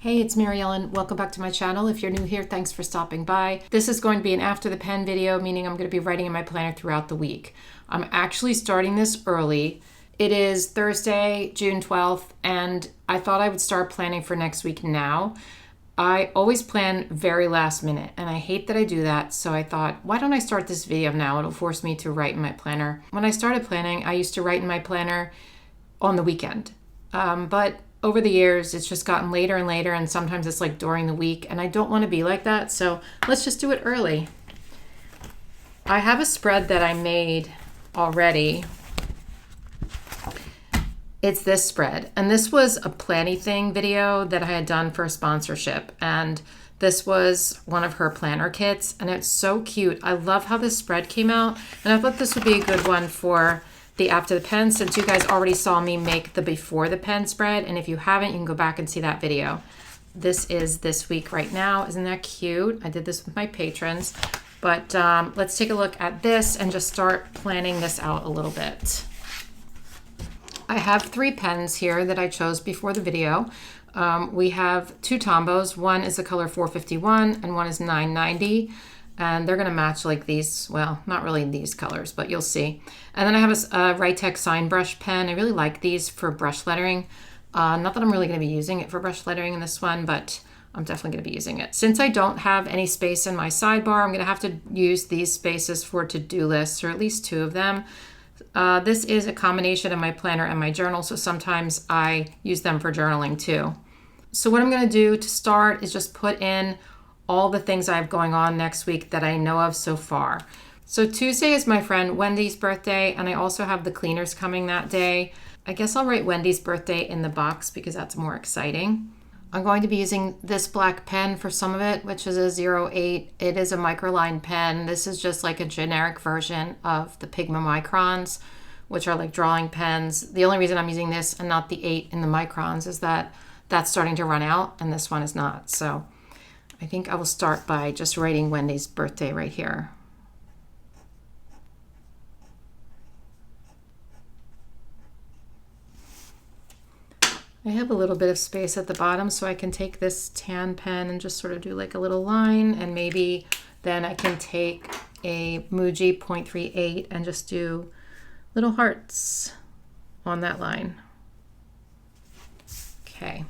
Hey, it's Mary Ellen. Welcome back to my channel. If you're new here, thanks for stopping by. This is going to be an after the pen video, meaning I'm going to be writing in my planner throughout the week. I'm actually starting this early. It is Thursday, June 12th, and I thought I would start planning for next week now. I always plan very last minute, and I hate that I do that, so I thought, why don't I start this video now? It'll force me to write in my planner. When I started planning, I used to write in my planner on the weekend, but over the years, it's just gotten later and later, and sometimes it's like during the week, and I don't want to be like that, so let's just do it early. I have a spread that I made already. It's this spread, and this was a planning thing video that I had done for a sponsorship, and this was one of her planner kits, and it's so cute. I love how this spread came out, and I thought this would be a good one for the after the pen, since you guys already saw me make the before the pen spread, and if you haven't, you can go back and see that video. This is this week right now. Isn't that cute? I did this with my patrons, but let's take a look at this and just start planning this out a little bit. I have 3 pens here that I chose before the video. We have 2 Tombows. One is the color 451 and one is 990. And they're going to match like these, well, not really these colors, but you'll see. And then I have a Write-Tex sign brush pen. I really like these for brush lettering. Not that I'm really going to be using it for brush lettering in this one, but I'm definitely going to be using it. Since I don't have any space in my sidebar, I'm going to have to use these spaces for to-do lists, or at least 2 of them. This is a combination of my planner and my journal, so sometimes I use them for journaling too. So what I'm going to do to start is just put in all the things I have going on next week that I know of so far. So Tuesday is my friend Wendy's birthday, and I also have the cleaners coming that day. I guess I'll write Wendy's birthday in the box because that's more exciting. I'm going to be using this black pen for some of it, which is a 08. It is a microline pen. This is just like a generic version of the 𝘮𝘗 microns, which are like drawing pens. The only reason I'm using this and not the 8 in the microns is that that's starting to run out and this one is not. So I think I will start by just writing Wendy's birthday right here. I have a little bit of space at the bottom, so I can take this tan pen and just sort of do like a little line, and maybe then I can take a 𝘠𝑚𝑢𝑗𝑖 0.38 and just do little hearts on that line. Okay.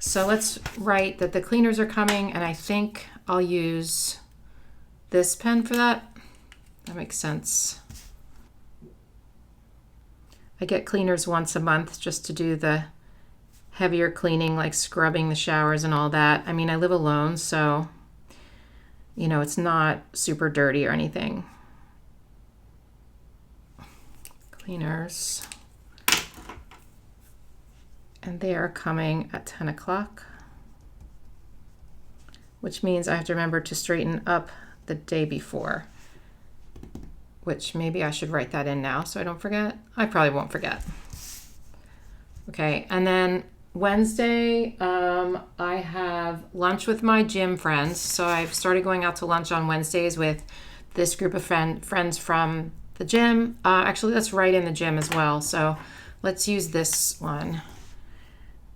So let's write that the cleaners are coming, and I think I'll use this pen for that. That makes sense. I get cleaners once a month just to do the heavier cleaning, like scrubbing the showers and all that. I mean, I live alone, so, you know, it's not super dirty or anything. Cleaners. And they are coming at 10 o'clock, which means I have to remember to straighten up the day before, which maybe I should write that in now so I don't forget. I probably won't forget. Okay, and then Wednesday, I have lunch with my gym friends. So I've started going out to lunch on Wednesdays with this group of friends from the gym. Actually, let's write in the gym as well. So let's use this one.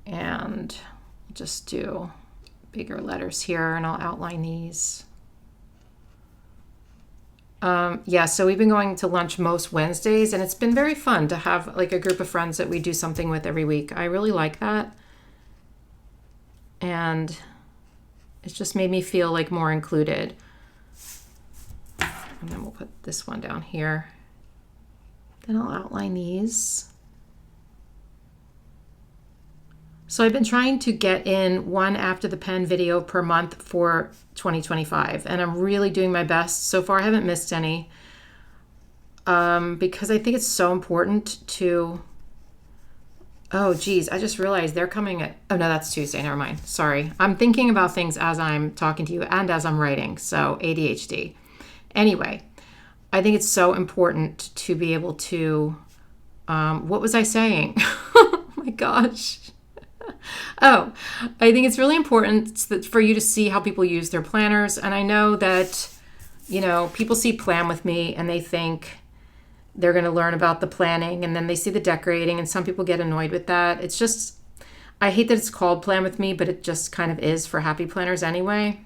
And just do bigger letters here, and I'll outline these. Yeah, so we've been going to lunch most Wednesdays, and it's been very fun to have like a group of friends that we do something with every week. I really like that. And it's just made me feel like more included. And then we'll put this one down here. Then I'll outline these. So I've been trying to get in one after the pen video per month for 2025, and I'm really doing my best. So far I haven't missed any, because I think it's so important to, oh geez, I just realized they're coming at, oh no, that's Tuesday, never mind, sorry. I'm thinking about things as I'm talking to you and as I'm writing, so ADHD. Anyway, I think it's so important to be able to, what was I saying? Oh my gosh. Oh, I think it's really important for you to see how people use their planners. And I know that, you know, people see Plan With Me and they think they're going to learn about the planning, and then they see the decorating, and some people get annoyed with that. It's just, I hate that it's called Plan With Me, but it just kind of is for happy planners anyway.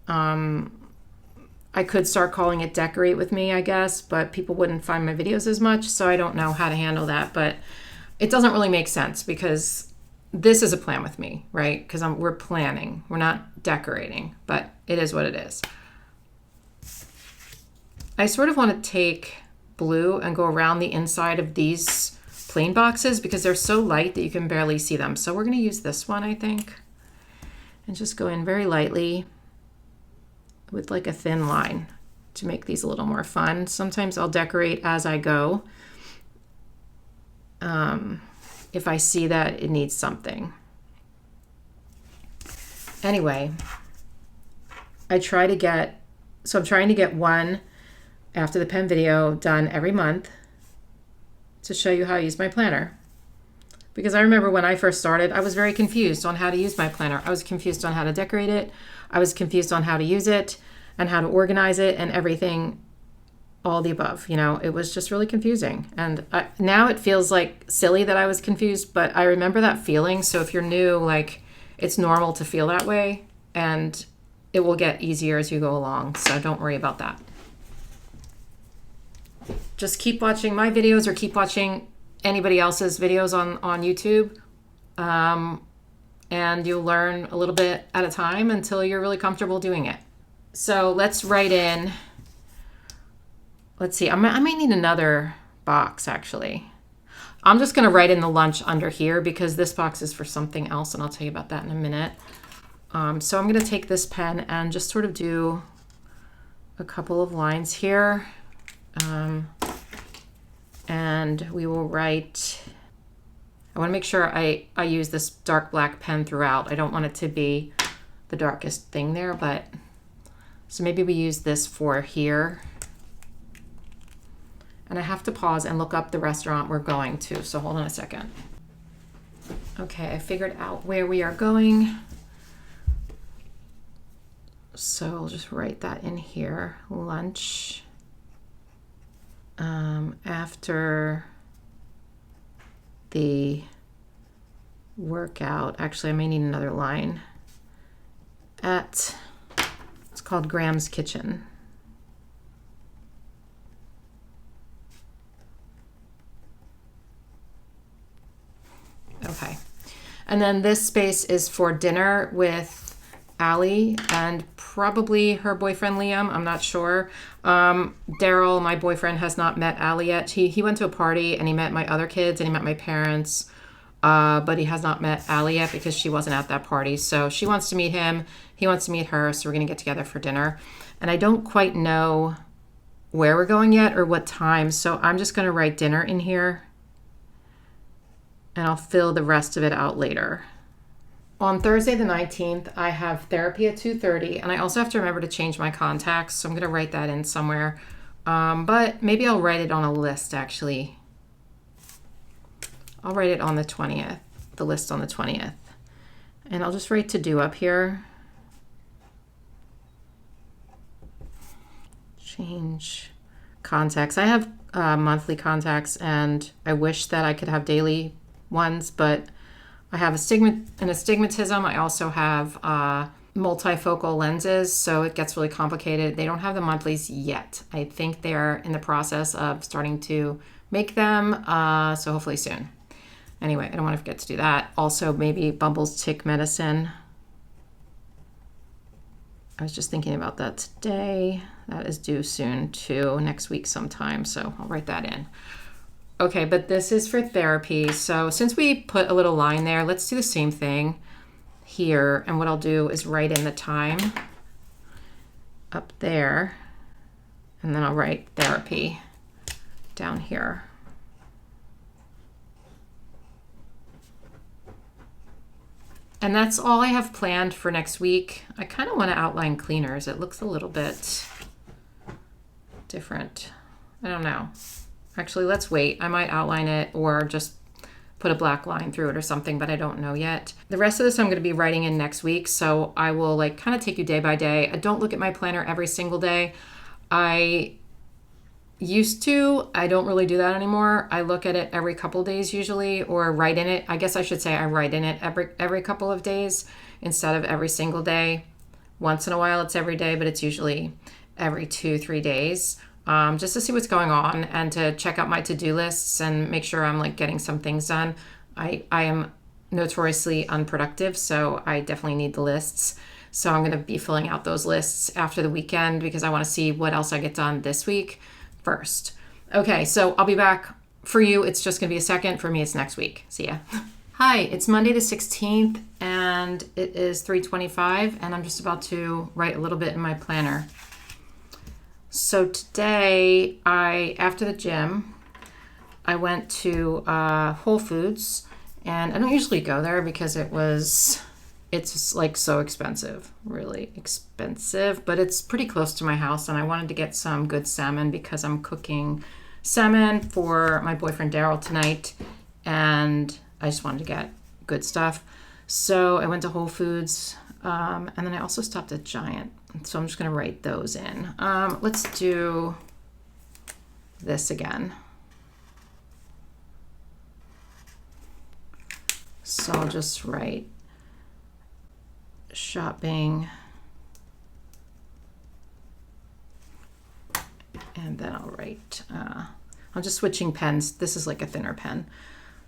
I could start calling it Decorate With Me, I guess, but people wouldn't find my videos as much, so I don't know how to handle that. But it doesn't really make sense because this is a plan with me, right? Because we're planning, we're not decorating, but it is what it is. I sort of want to take blue and go around the inside of these plain boxes because they're so light that you can barely see them. So we're going to use this one, I think, and just go in very lightly with like a thin line to make these a little more fun. Sometimes I'll decorate as I go if I see that it needs something. Anyway, I'm trying to get one after the pen video done every month to show you how I use my planner. Because I remember when I first started, I was very confused on how to use my planner. I was confused on how to decorate it. I was confused on how to use it and how to organize it and everything, all the above. You know, it was just really confusing. And now it feels like silly that I was confused, but I remember that feeling. So if you're new, like, it's normal to feel that way, and it will get easier as you go along. So don't worry about that. Just keep watching my videos or keep watching anybody else's videos on YouTube. And you'll learn a little bit at a time until you're really comfortable doing it. So let's write in, let's see, I might need another box actually. I'm just gonna write in the lunch under here because this box is for something else, and I'll tell you about that in a minute. So I'm gonna take this pen and just sort of do a couple of lines here. And we will write, I want to make sure I use this dark black pen throughout. I don't want it to be the darkest thing there, but so maybe we use this for here. And I have to pause and look up the restaurant we're going to, so hold on a second. Okay, I figured out where we are going. So I'll just write that in here, lunch. After the workout, actually I may need another line, it's called Graham's Kitchen. Okay, and then this space is for dinner with Allie and probably her boyfriend Liam. I'm not sure. Daryl, my boyfriend, has not met Allie yet. He went to a party and he met my other kids and he met my parents, but he has not met Allie yet because she wasn't at that party. So she wants to meet him. He wants to meet her. So we're going to get together for dinner. And I don't quite know where we're going yet or what time. So I'm just going to write dinner in here and I'll fill the rest of it out later. On Thursday the 19th, I have therapy at 2:30, and I also have to remember to change my contacts, so I'm going to write that in somewhere. But maybe I'll write it on a list, actually. I'll write it on the 20th, the list on the 20th. And I'll just write to do up here. Change contacts. I have monthly contacts, and I wish that I could have daily ones, but I have an astigmatism. I also have multifocal lenses, so it gets really complicated. They don't have the monthlies yet. I think they're in the process of starting to make them, so hopefully soon. Anyway, I don't want to forget to do that. Also, maybe Bumble's tick medicine. I was just thinking about that today. That is due soon too, next week sometime, so I'll write that in. Okay, but this is for therapy. So since we put a little line there, let's do the same thing here. And what I'll do is write in the time up there, and then I'll write therapy down here. And that's all I have planned for next week. I kind of want to outline cleaners. It looks a little bit different. I don't know. Actually, let's wait. I might outline it or just put a black line through it or something, but I don't know yet. The rest of this I'm going to be writing in next week, so I will like kind of take you day by day. I don't look at my planner every single day. I used to. I don't really do that anymore. I look at it every couple days usually, or write in it. I guess I should say I write in it every couple of days instead of every single day. Once in a while it's every day, but it's usually every 2-3 days, just to see what's going on and to check out my to-do lists and make sure I'm like getting some things done. I am notoriously unproductive, so I definitely need the lists. So I'm going to be filling out those lists after the weekend because I want to see what else I get done this week first. Okay, so I'll be back. For you, it's just going to be a second. For me, it's next week. See ya. Hi, it's Monday the 16th and it is 3:25 and I'm just about to write a little bit in my planner. So today, after the gym, I went to Whole Foods, and I don't usually go there because it's like so expensive, really expensive, but it's pretty close to my house, and I wanted to get some good salmon because I'm cooking salmon for my boyfriend Daryl tonight, and I just wanted to get good stuff. So I went to Whole Foods, and then I also stopped at Giant. So I'm just going to write those in. Let's do this again. So I'll just write shopping, and then I'll write, I'm just switching pens. This is like a thinner pen.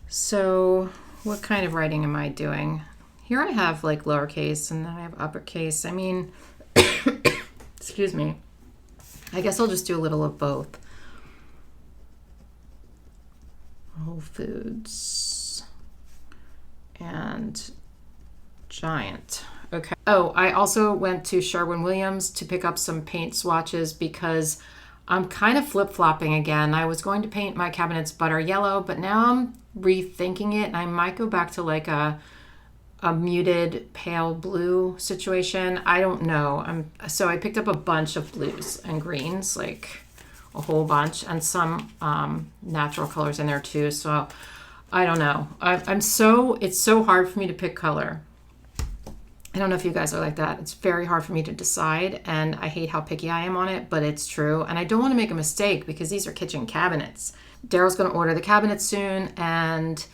So what kind of writing am I doing? Here I have like lowercase and then I have uppercase. I mean, excuse me. I guess I'll just do a little of both. Whole Foods and Giant. Okay. Oh, I also went to Sherwin-Williams to pick up some paint swatches because I'm kind of flip-flopping again. I was going to paint my cabinets butter yellow, but now I'm rethinking it and I might go back to like a muted pale blue situation. I don't know. So I picked up a bunch of blues and greens, like a whole bunch, and some natural colors in there too. So I don't know. It's so hard for me to pick color. I don't know if you guys are like that. It's very hard for me to decide, and I hate how picky I am on it, but it's true. And I don't want to make a mistake because these are kitchen cabinets. Daryl's going to order the cabinets soon, and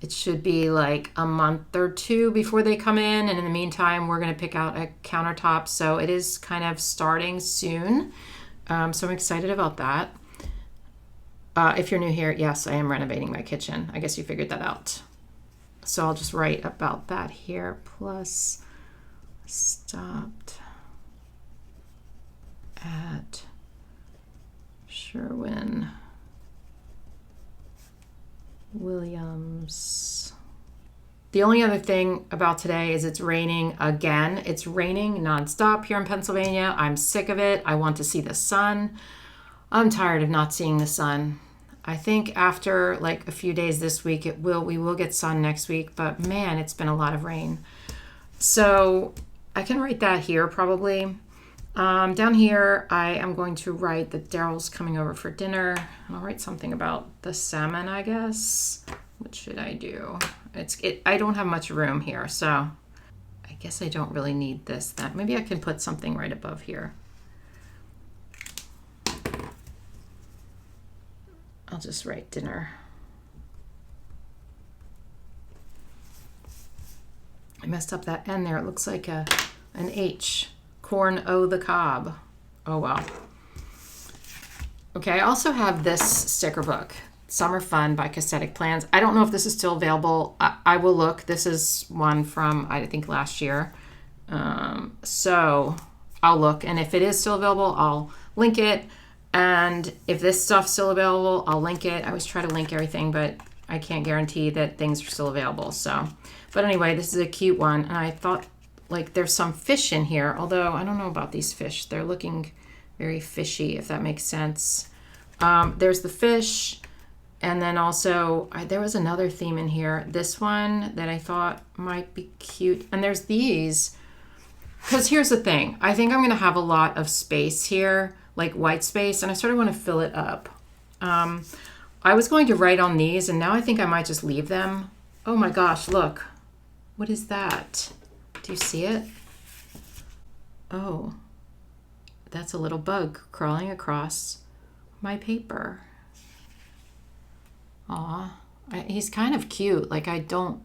it should be like a month or two before they come in. And in the meantime, we're going to pick out a countertop. So it is kind of starting soon. So I'm excited about that. If you're new here, yes, I am renovating my kitchen. I guess you figured that out. So I'll just write about that here. Plus stopped at Sherwin-Williams. The only other thing about today is it's raining again. It's raining nonstop here in Pennsylvania. I'm sick of it. I want to see the sun. I'm tired of not seeing the sun. I think after like a few days this week, we will get sun next week, but man, it's been a lot of rain. So I can write that here probably. Down here, I am going to write that Daryl's coming over for dinner. I'll write something about the salmon, I guess. What should I do? I don't have much room here, so I guess I don't really need this. Maybe I can put something right above here. I'll just write dinner. I messed up that N there. It looks like an H. Corn o the cob. Oh, well. Okay, I also have this sticker book, Summer Fun by Cassetic Plans. I don't know if this is still available. I will look. This is one from, I think, last year. So I'll look. And if it is still available, I'll link it. And if this stuff's still available, I'll link it. I always try to link everything, but I can't guarantee that things are still available. So, but anyway, this is a cute one. And I thought like there's some fish in here, although I don't know about these fish. They're looking very fishy, if that makes sense. There's the fish. And then also there was another theme in here. This one that I thought might be cute. And there's these, because here's the thing. I think I'm going to have a lot of space here, like white space, and I sort of want to fill it up. I was going to write on these, and now I think I might just leave them. Oh my gosh, look. What is that? Do you see it? Oh, that's a little bug crawling across my paper. Aw, he's kind of cute. Like, I don't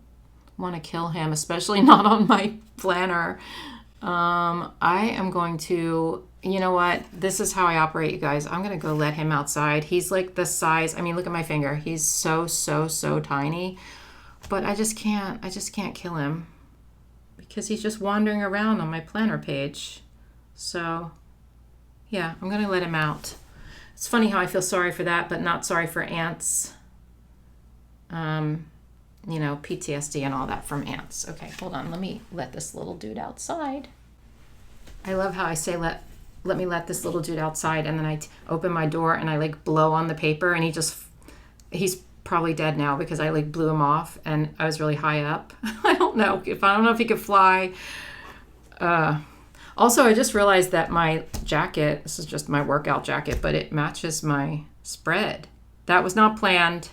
want to kill him, especially not on my planner. I am going to, you know what? This is how I operate, you guys. I'm going to go let him outside. He's like the size, I mean, look at my finger. He's so tiny, but I just can't kill him because he's just wandering around on my planner page. So yeah, I'm going to let him out. It's funny how I feel sorry for that, but not sorry for ants. You know, PTSD and all that from ants. Okay, hold on. Let me let this little dude outside. I love how I say let me let this little dude outside, and then I open my door and I like blow on the paper, and he's probably dead now because I like blew him off and I was really high up. I don't know if he could fly. Also, I just realized that my jacket, this is just my workout jacket, but it matches my spread. That was not planned.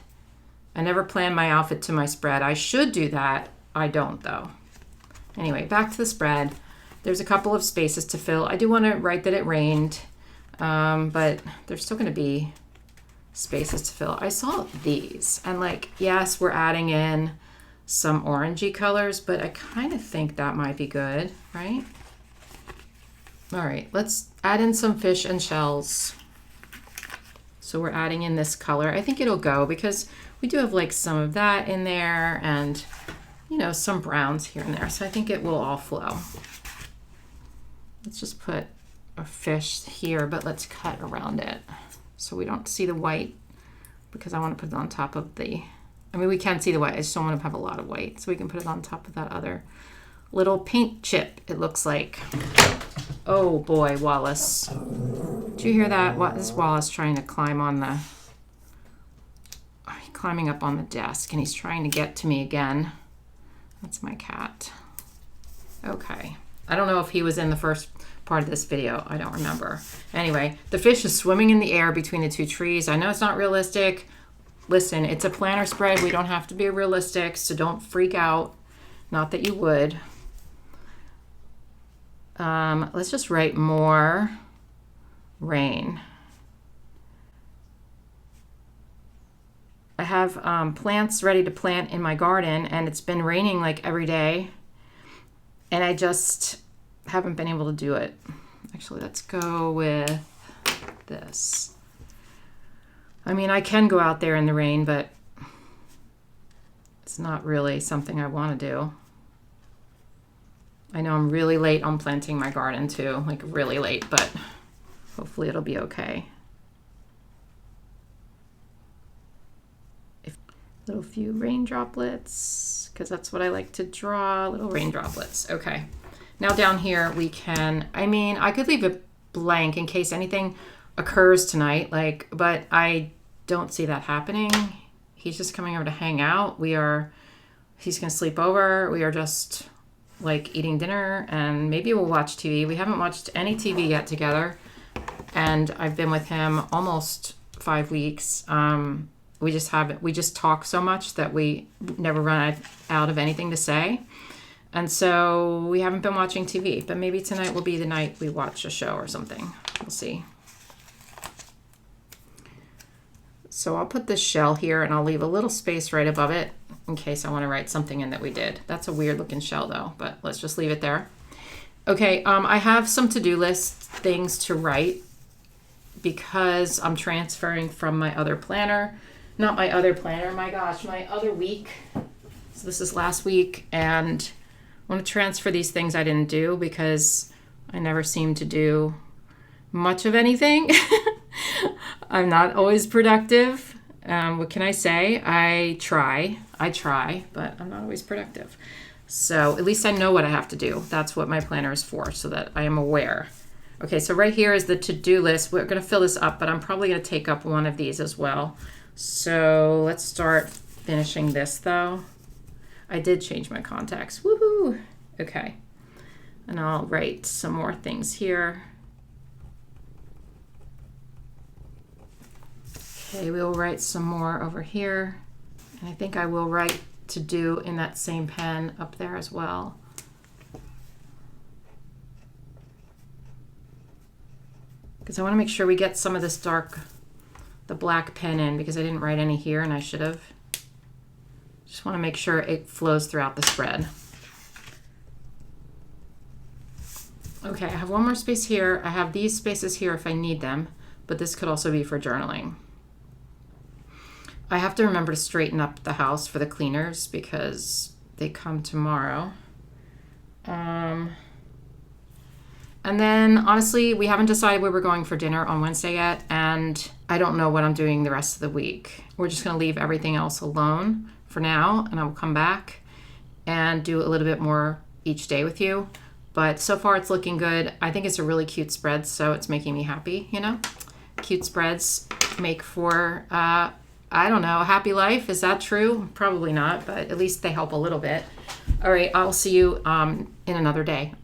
I never planned my outfit to my spread. I should do that. I don't, though. Anyway, back to the spread. There's a couple of spaces to fill. I do want to write that it rained, but there's still going to be spaces to fill. I saw these, and like, yes, we're adding in some orangey colors, but I kind of think that might be good, right? All right, let's add in some fish and shells. So we're adding in this color. I think it'll go because we do have like some of that in there and, you know, some browns here and there. So I think it will all flow. Let's just put a fish here, but let's cut around it so we don't see the white because I want to put it on top of the, I mean, we can see the white. I just don't want to have a lot of white. So we can put it on top of that other little paint chip, it looks like. Oh boy, Wallace. Did you hear that? What is Wallace trying to climb on the, climbing up on the desk, and he's trying to get to me again. That's my cat. Okay. I don't know if he was in the first part of this video. I don't remember. Anyway, the fish is swimming in the air between the two trees. I know it's not realistic. Listen, it's a planner spread. We don't have to be realistic, so don't freak out. Not that you would. Let's just write more rain. I have plants ready to plant in my garden, and it's been raining like every day, and I just haven't been able to do it. Actually, let's go with this. I mean, I can go out there in the rain, but it's not really something I want to do. I know I'm really late on planting my garden too, like really late, but hopefully it'll be okay. Little few rain droplets, because that's what I like to draw, little rain droplets. Okay, now down here we can, I mean, I could leave it blank in case anything occurs tonight, like, but I don't see that happening. He's just coming over to hang out. He's gonna sleep over. We are just like eating dinner, and maybe we'll watch TV. We haven't watched any TV yet together, and I've been with him almost 5 weeks. We just talk so much that we never run out of anything to say. And so we haven't been watching TV, but maybe tonight will be the night we watch a show or something. We'll see. So I'll put this shell here, and I'll leave a little space right above it in case I want to write something in that we did. That's a weird looking shell though, but let's just leave it there. Okay, I have some to-do list things to write because I'm transferring from my other planner. Not my other planner, my gosh, my other week. So this is last week, and I want to transfer these things I didn't do because I never seem to do much of anything. I'm not always productive. What can I say? I try, but I'm not always productive. So at least I know what I have to do. That's what my planner is for, so that I am aware. Okay, so right here is the to-do list. We're going to fill this up, but I'm probably going to take up one of these as well. So let's start finishing this though. I did change my contacts. Woohoo! Okay. And I'll write some more things here. Okay, we'll write some more over here. And I think I will write to do in that same pen up there as well. Because I want to make sure we get some of this dark the black pen in because I didn't write any here and I should have. Just want to make sure it flows throughout the spread. Okay, I have one more space here. I have these spaces here if I need them, but this could also be for journaling. I have to remember to straighten up the house for the cleaners because they come tomorrow. And then honestly, we haven't decided where we're going for dinner on Wednesday yet, and I don't know what I'm doing the rest of the week. We're just gonna leave everything else alone for now, and I will come back and do a little bit more each day with you. But so far it's looking good. I think it's a really cute spread, so it's making me happy, you know? Cute spreads make for, I don't know, a happy life. Is that true? Probably not, but at least they help a little bit. All right, I'll see you on another day.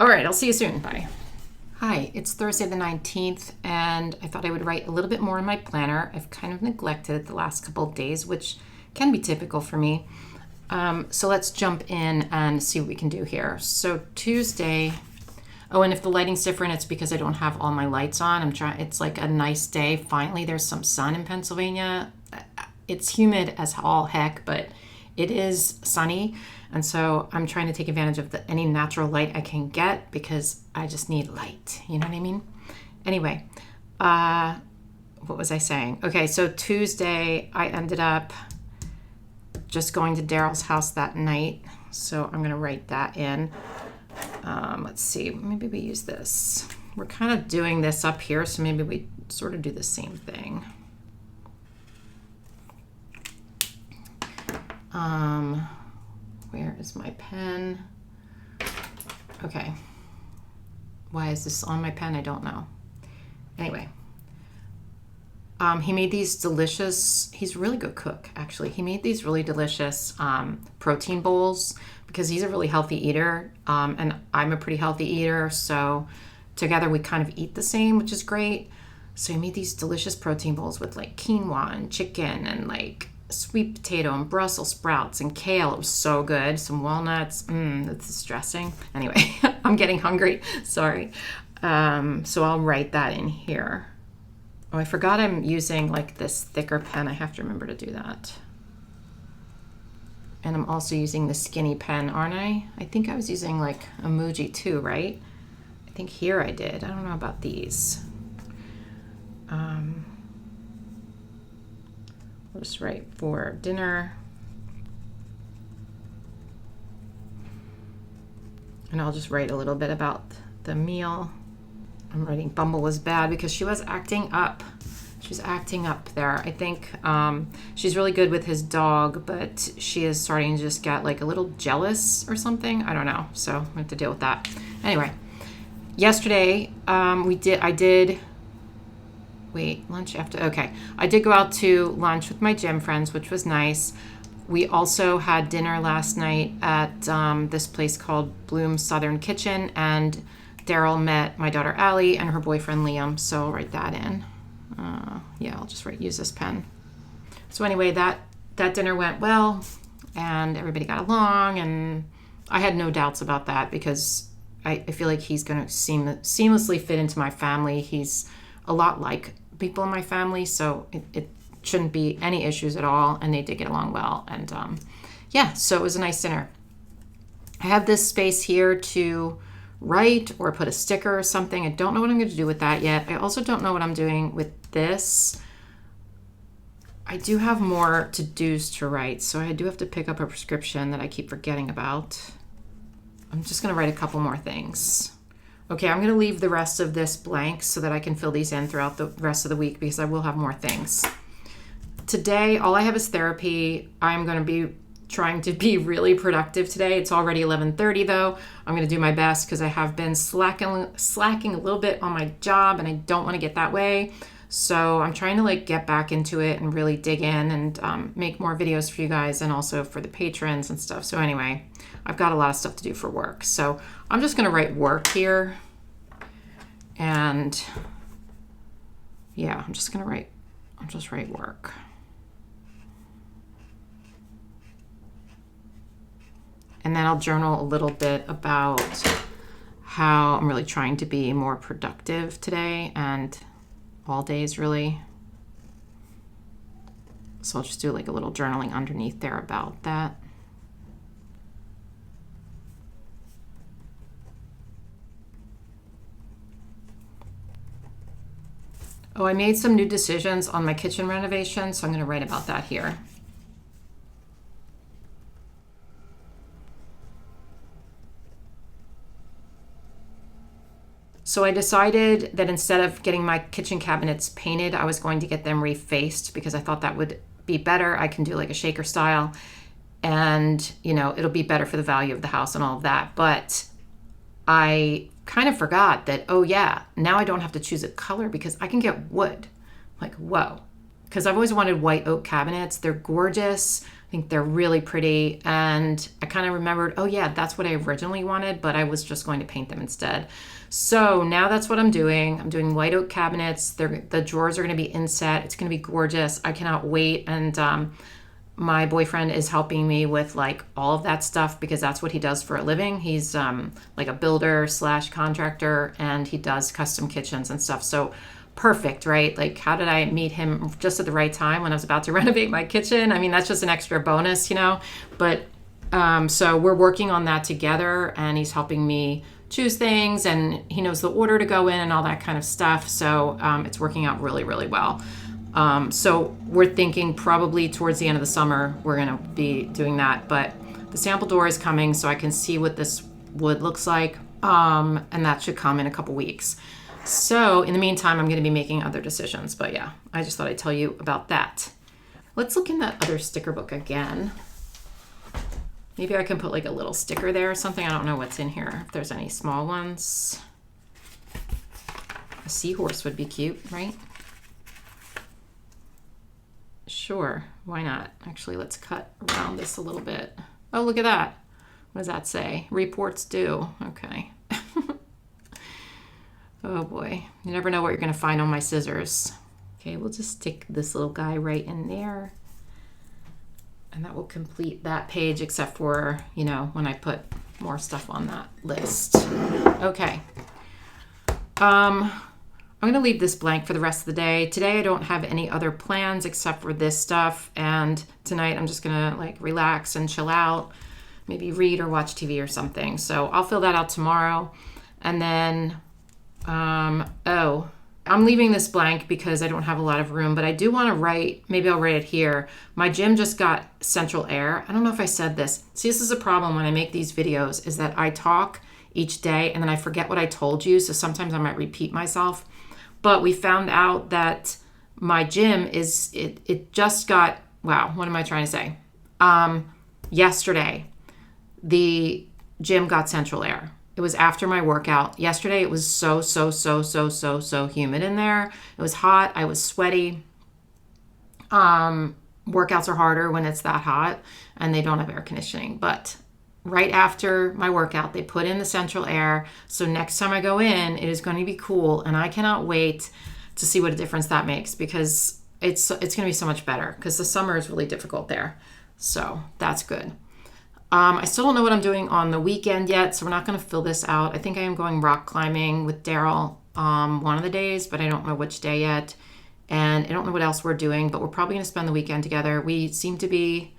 All right, I'll see you soon. Bye. Hi, it's Thursday the 19th, and I thought I would write a little bit more in my planner. I've kind of neglected it the last couple of days, which can be typical for me. So let's jump in and see what we can do here. So Tuesday, oh, and if the lighting's different, it's because I don't have all my lights on. It's like a nice day. Finally, there's some sun in Pennsylvania. It's humid as all heck, but it is sunny. And so I'm trying to take advantage of any natural light I can get because I just need light. You know what I mean? Anyway, what was I saying? Okay, so Tuesday I ended up just going to Daryl's house that night. So I'm going to write that in. Let's see, maybe we use this. We're kind of doing this up here, so maybe we sort of do the same thing. Where is my pen? Okay. Why is this on my pen? I don't know. Anyway. He made these delicious, he's a really good cook, actually. He made these really delicious protein bowls because he's a really healthy eater, and I'm a pretty healthy eater, so together we kind of eat the same, which is great. So he made these delicious protein bowls with like quinoa and chicken and like sweet potato and Brussels sprouts and kale. It was so good. Some walnuts. That's distressing. Anyway, I'm getting hungry. Sorry. So I'll write that in here. Oh, I forgot I'm using like this thicker pen. I have to remember to do that. And I'm also using the skinny pen, aren't I? I think I was using like emoji too, right? I think here I did. I don't know about these. I'll just write for dinner. And I'll just write a little bit about the meal. I'm writing Bumble was bad because she was acting up. She's acting up there. I think she's really good with his dog, but she is starting to just get like a little jealous or something. I don't know. So we have to deal with that. Anyway, yesterday lunch after. Okay. I did go out to lunch with my gym friends, which was nice. We also had dinner last night at this place called Bloom's Southern Kitchen, and Daryl met my daughter Allie and her boyfriend Liam, so I'll write that in. Yeah, I'll just use this pen. So anyway, that dinner went well, and everybody got along, and I had no doubts about that because I feel like he's going to seamlessly fit into my family. He's a lot like people in my family, so it shouldn't be any issues at all, and they did get along well. And yeah, so it was a nice dinner. I have this space here to write or put a sticker or something. I don't know what I'm going to do with that yet. I also don't know what I'm doing with this. I do have more to-dos to write, so I do have to pick up a prescription that I keep forgetting about. I'm just going to write a couple more things. Okay, I'm going to leave the rest of this blank so that I can fill these in throughout the rest of the week because I will have more things. Today, all I have is therapy. I'm going to be trying to be really productive today. It's already 11:30 though. I'm going to do my best because I have been slacking a little bit on my job, and I don't want to get that way. So I'm trying to like get back into it and really dig in and make more videos for you guys and also for the patrons and stuff. So anyway, I've got a lot of stuff to do for work. So I'm just going to write work here. And yeah, I'll just write work. And then I'll journal a little bit about how I'm really trying to be more productive today and all days really. So I'll just do like a little journaling underneath there about that. Oh, I made some new decisions on my kitchen renovation, so I'm going to write about that here. So I decided that instead of getting my kitchen cabinets painted, I was going to get them refaced because I thought that would be better. I can do like a shaker style and, you know, it'll be better for the value of the house and all of that. But I kind of forgot that, oh yeah, now I don't have to choose a color because I can get wood. Like, whoa. Because I've always wanted white oak cabinets. They're gorgeous. I think they're really pretty. And I kind of remembered, oh yeah, that's what I originally wanted, but I was just going to paint them instead. So now that's what I'm doing. I'm doing white oak cabinets. The drawers are going to be inset. It's going to be gorgeous. I cannot wait. And my boyfriend is helping me with like all of that stuff because that's what he does for a living. He's like a builder / contractor, and he does custom kitchens and stuff. So perfect, right? Like, how did I meet him just at the right time when I was about to renovate my kitchen? I mean, that's just an extra bonus, you know? But so we're working on that together, and he's helping me choose things, and he knows the order to go in and all that kind of stuff. So it's working out really, really well. So we're thinking probably towards the end of the summer, we're going to be doing that. But the sample door is coming so I can see what this wood looks like. And that should come in a couple weeks. So in the meantime, I'm going to be making other decisions. But yeah, I just thought I'd tell you about that. Let's look in that other sticker book again. Maybe I can put like a little sticker there or something. I don't know what's in here. If there's any small ones. A seahorse would be cute, right? Sure, why not? Actually, let's cut around this a little bit. Oh, look at that. What does that say? Reports due. Okay. Oh boy, you never know what you're going to find on my scissors. Okay, we'll just stick this little guy right in there. And that will complete that page, except for, you know, when I put more stuff on that list. Okay. I'm going to leave this blank for the rest of the day. Today I don't have any other plans except for this stuff. And tonight I'm just going to like relax and chill out, maybe read or watch TV or something. So I'll fill that out tomorrow. And then, I'm leaving this blank because I don't have a lot of room, but I do want to write, maybe I'll write it here. My gym just got central air. I don't know if I said this. See, this is a problem when I make these videos, is that I talk each day and then I forget what I told you. So sometimes I might repeat myself. But we found out that my gym it just got, wow, what am I trying to say? Yesterday, the gym got central air. It was after my workout. Yesterday, it was so humid in there. It was hot. I was sweaty. Workouts are harder when it's that hot and they don't have air conditioning. But right after my workout, they put in the central air. So next time I go in, it is going to be cool. And I cannot wait to see what a difference that makes, because it's going to be so much better, because the summer is really difficult there. So that's good. I still don't know what I'm doing on the weekend yet, so we're not going to fill this out. I think I am going rock climbing with Daryl one of the days, but I don't know which day yet. And I don't know what else we're doing, but we're probably going to spend the weekend together. We seem to be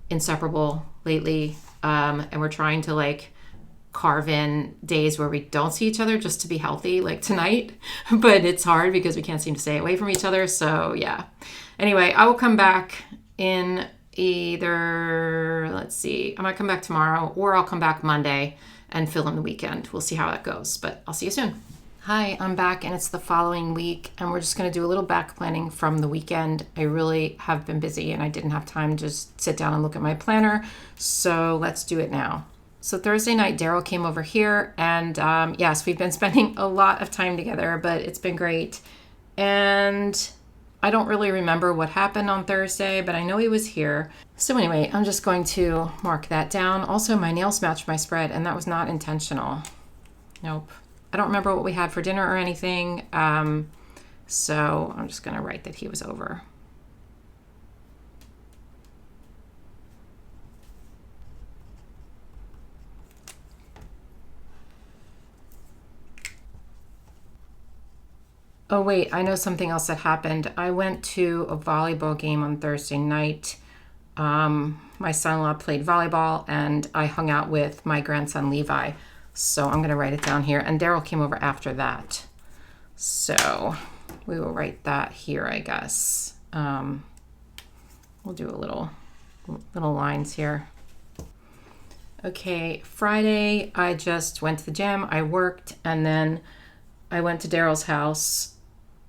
inseparable lately, and we're trying to like carve in days where we don't see each other just to be healthy, like tonight. But it's hard because we can't seem to stay away from each other. So yeah. Anyway, I will come back in either, let's see, I might come back tomorrow, or I'll come back Monday and fill in the weekend. We'll see how that goes, but I'll see you soon. Hi, I'm back, and it's the following week, and we're just going to do a little back planning from the weekend. I really have been busy and I didn't have time to just sit down and look at my planner, so let's do it now. So Thursday night, Daryl came over here, and yes, we've been spending a lot of time together, but it's been great. And I don't really remember what happened on Thursday, but I know he was here. So anyway, I'm just going to mark that down. Also, my nails matched my spread, and that was not intentional. Nope. I don't remember what we had for dinner or anything. So I'm just going to write that he was over. Oh, wait, I know something else that happened. I went to a volleyball game on Thursday night. My son-in-law played volleyball, and I hung out with my grandson, Levi. So I'm going to write it down here. And Daryl came over after that. So we will write that here, I guess. We'll do a little lines here. Okay, Friday, I just went to the gym. I worked, and then I went to Daryl's house,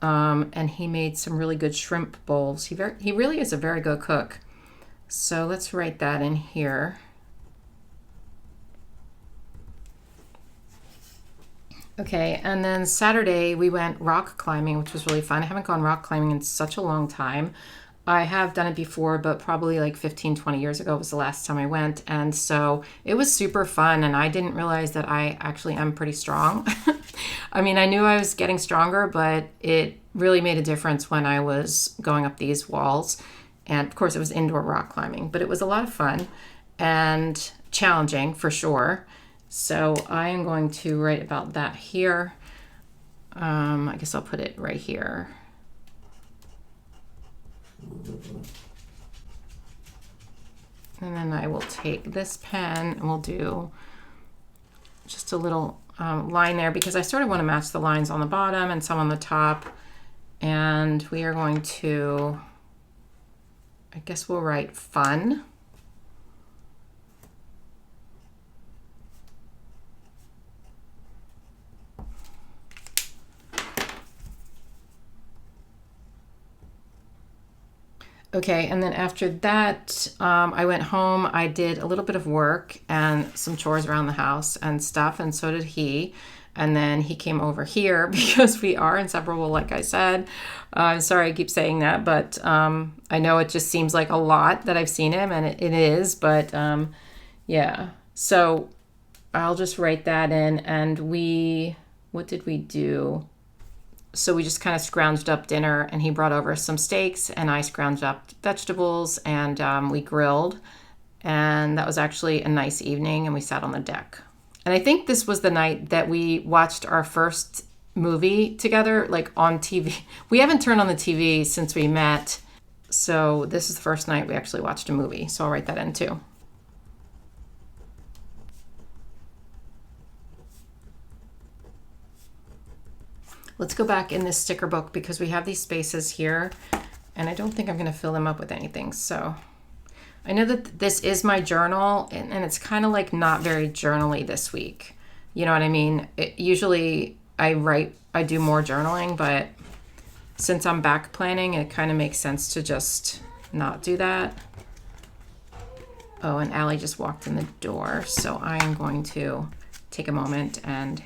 and he made some really good shrimp bowls. He really is a very good cook. So let's write that in here. Okay, and then Saturday we went rock climbing, which was really fun. I haven't gone rock climbing in such a long time. I have done it before, but probably like 15, 20 years ago was the last time I went. And so it was super fun, and I didn't realize that I actually am pretty strong. I mean, I knew I was getting stronger, but it really made a difference when I was going up these walls. And of course, it was indoor rock climbing, but it was a lot of fun and challenging for sure. So I am going to write about that here. I guess I'll put it right here. And then I will take this pen and we'll do just a little line there, because I sort of want to match the lines on the bottom and some on the top. And we are going to, I guess we'll write fun. Okay, and then after that, I went home. I did a little bit of work and some chores around the house and stuff, and so did he. And then he came over here because we are inseparable, like I said. I'm sorry I keep saying that, but I know it just seems like a lot that I've seen him, and it is, but yeah. So I'll just write that in, and what did we do? So we just kind of scrounged up dinner, and he brought over some steaks, and I scrounged up vegetables, and we grilled. And that was actually a nice evening, and we sat on the deck. And I think this was the night that we watched our first movie together, like on TV. We haven't turned on the TV since we met. So this is the first night we actually watched a movie. So I'll write that in too. Let's go back in this sticker book because we have these spaces here, and I don't think I'm going to fill them up with anything. So I know that this is my journal, and it's kind of like not very journal-y this week. You know what I mean? Usually I do more journaling, but since I'm back planning, it kind of makes sense to just not do that. Oh, and Allie just walked in the door, so I am going to take a moment and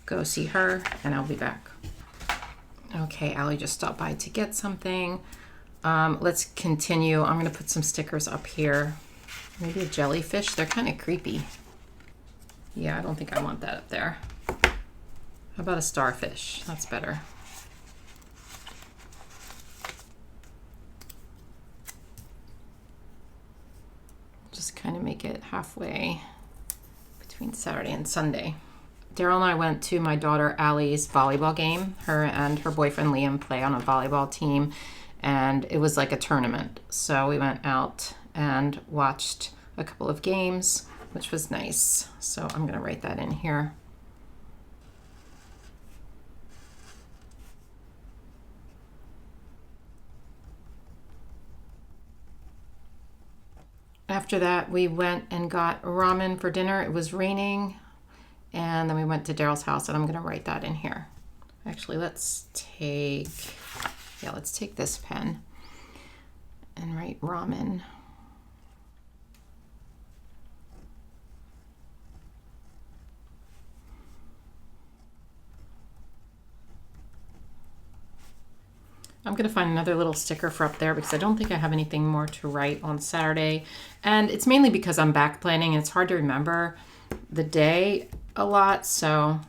go see her, and I'll be back. Okay, Allie just stopped by to get something. Let's continue. I'm going to put some stickers up here. Maybe a jellyfish. They're kind of creepy. Yeah, I don't think I want that up there. How about a starfish? That's better. Just kind of make it halfway between Saturday and Sunday. Daryl and I went to my daughter Allie's volleyball game. Her and her boyfriend Liam play on a volleyball team, and it was like a tournament. So we went out and watched a couple of games, which was nice. So I'm going to write that in here. After that, we went and got ramen for dinner. It was raining. And then we went to Daryl's house, and I'm going to write that in here. Actually, let's take this pen and write ramen. I'm going to find another little sticker for up there because I don't think I have anything more to write on Saturday. And it's mainly because I'm back planning, and it's hard to remember the day a lot. So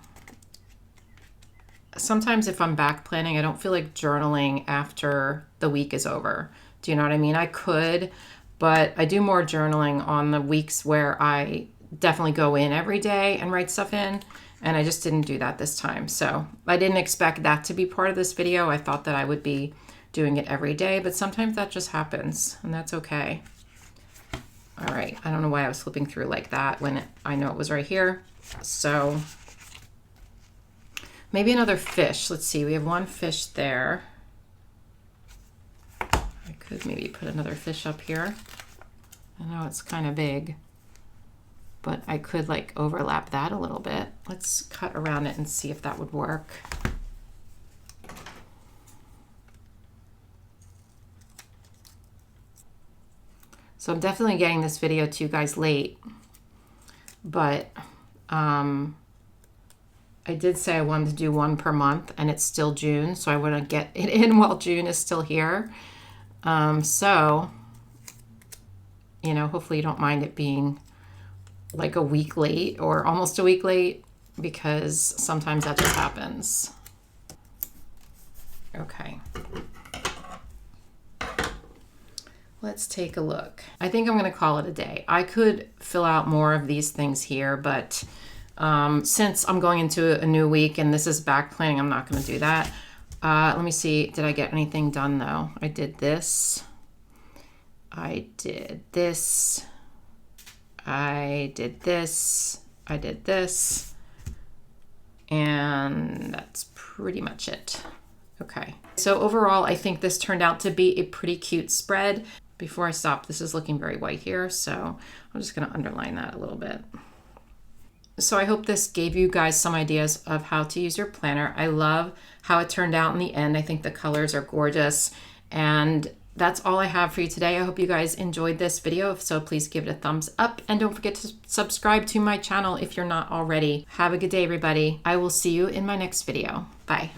sometimes if I'm back planning, I don't feel like journaling after the week is over. Do you know what I mean? I could, but I do more journaling on the weeks where I definitely go in every day and write stuff in, and I just didn't do that this time. So I didn't expect that to be part of this video. I thought that I would be doing it every day, but sometimes that just happens, and that's okay. All right, I don't know why I was flipping through like that when I know it was right here. So maybe another fish. Let's see, we have one fish there. I could maybe put another fish up here. I know it's kind of big, but I could like overlap that a little bit. Let's cut around it and see if that would work. So I'm definitely getting this video to you guys late, but I did say I wanted to do one per month, and it's still June, so I want to get it in while June is still here. So, you know, hopefully you don't mind it being like a week late or almost a week late, because sometimes that just happens. Okay. Let's take a look. I think I'm going to call it a day. I could fill out more of these things here, but since I'm going into a new week and this is back planning, I'm not going to do that. Let me see. Did I get anything done though? I did this. I did this. I did this. I did this. And that's pretty much it. Okay. So overall, I think this turned out to be a pretty cute spread. Before I stop, this is looking very white here, so I'm just going to underline that a little bit. So I hope this gave you guys some ideas of how to use your planner. I love how it turned out in the end. I think the colors are gorgeous, and that's all I have for you today. I hope you guys enjoyed this video. If so, please give it a thumbs up, and don't forget to subscribe to my channel if you're not already. Have a good day, everybody. I will see you in my next video. Bye.